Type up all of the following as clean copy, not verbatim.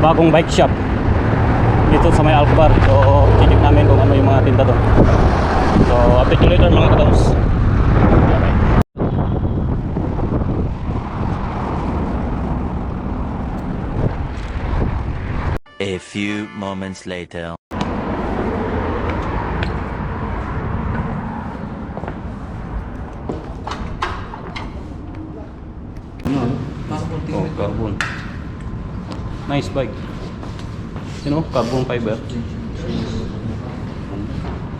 bagong bike shop dito sa may Alcobar. So check namin kung ano yung mga tinda doon. So update you later mga kadams. Okay. A few moments later. Oh, carbon. Nice bike. Sino? Carbon fiber.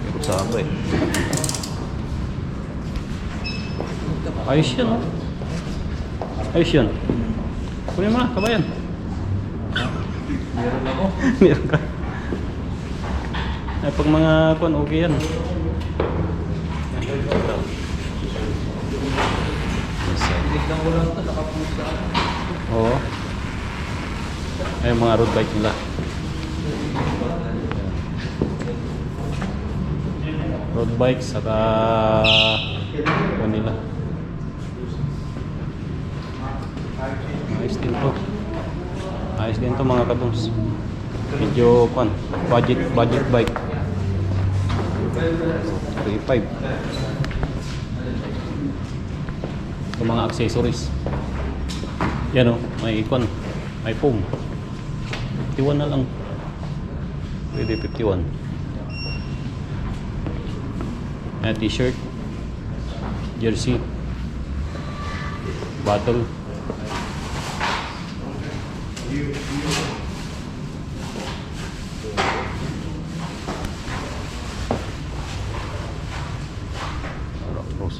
Pero sabay. Ayos yan, oh. Ayos yan. Kunin mo na, kabayan. Meron ako. Meron ka. Ay, pag mga kuan, okay yan. Tinignan ko lang ito, nakapusa. Oo. Ay, mga road bike nila. Road bike, saka kuan nila. Ayos din to. Ayos din to mga kadons. Medyo kuan, budget bike. 3.5. Ito mga accessories. Yan o, may ikon, may foam. 51 na lang. Pwede 51. May t-shirt, jersey, bottle. Rock Rose.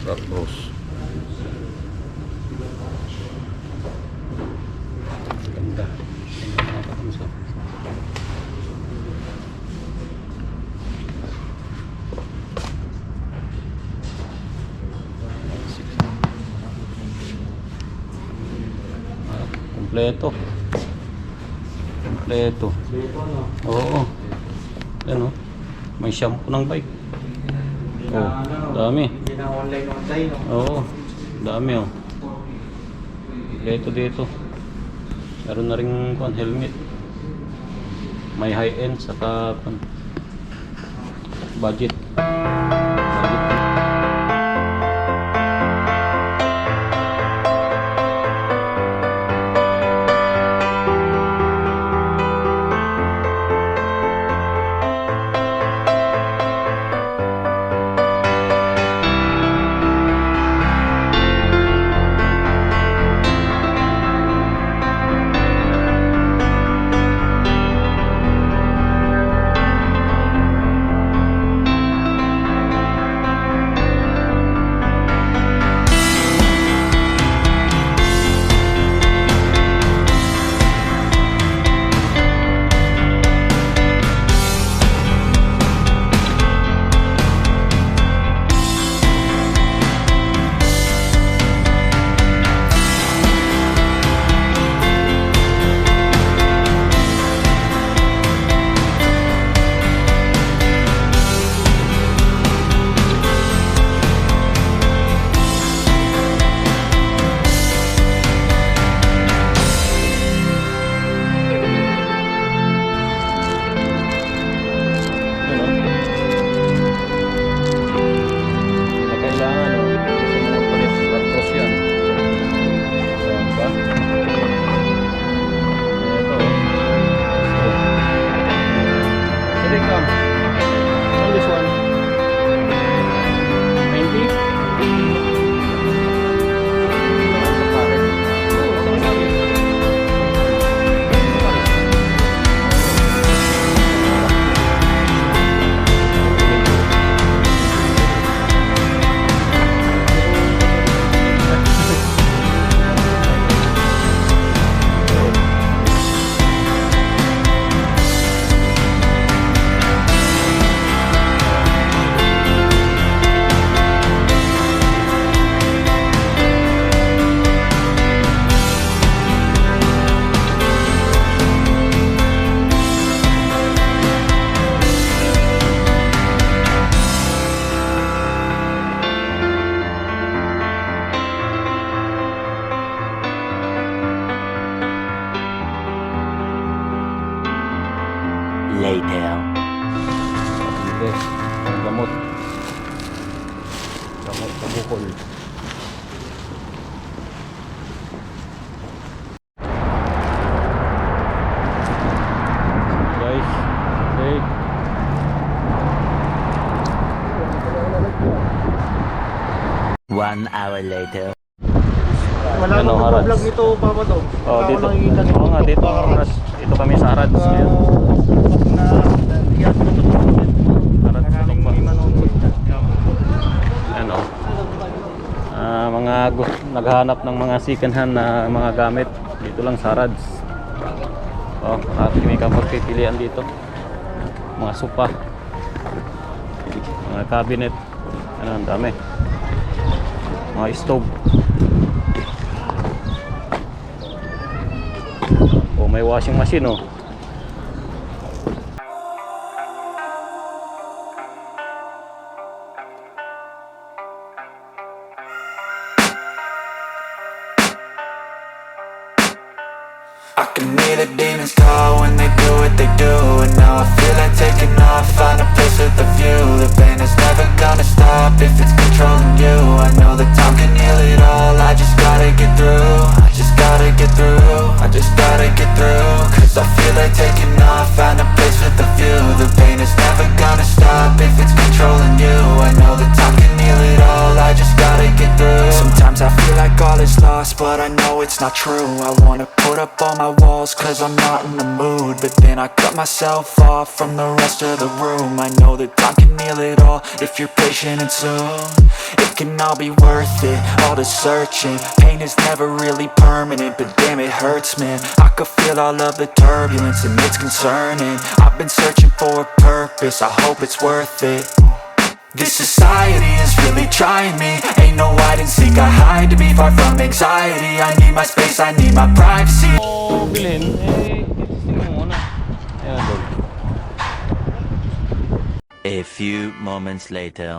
Rock Rose. Ganda. Kompleto. Kompleto. Oo. Yan o. May shampoo ng bike. Oh, dami. Hindi na online, no? Oo. Dami o. Kompleto dito. Meron na rin kuan, helmet. May high-end saka kuan, budget. later. Hindi. Ang gamot. Gamot sa bukol. Guys, okay. One hour later. Wala Ano, nang Harads? vlog nito, Papa Dong. Oh, dito. nakikita nito. Oo nga, dito. Dito kami sa Harads ngayon. Pag na iyak mo ito. Harads sa Maraming Tukpa. may manonood. Ano? Mga naghahanap ng mga second hand na mga gamit dito lang sa Harads. Oh, marami kami pagpipilian dito. Mga sopa, mga cabinet, ano, ang dami. Mga stove. Oh, may washing machine, oh. I can hear the demons call when they do what they do. And now I feel like taking off, find a place with a view. The pain is never gonna stop if it's controlling you. I know that time can heal it all, I just gotta get through. I just gotta get through, I just gotta get through. Cause I feel like taking off, find a place with a view. The pain is never gonna stop if it's controlling you. I know that time can heal it all, I just gotta get through. Sometimes I feel like all is lost, but I know it's not true. I wanna put up all my walls cause I'm not in the mood, but then I cut myself off from the rest of the room. I know that time can heal it all if you're patient and soon it can all be worth it, all the searching. Pain is never really permanent, but damn it hurts, man. I could feel all of the turbulence and it's concerning. I've been searching for a purpose, I hope it's worth it. This society is really trying me. Ain't no hide and seek, I hide to be far from anxiety. I need my space, I need my privacy. Oh, bilhin. Eh, testing mo muna. Ayan, doon. A few moments later.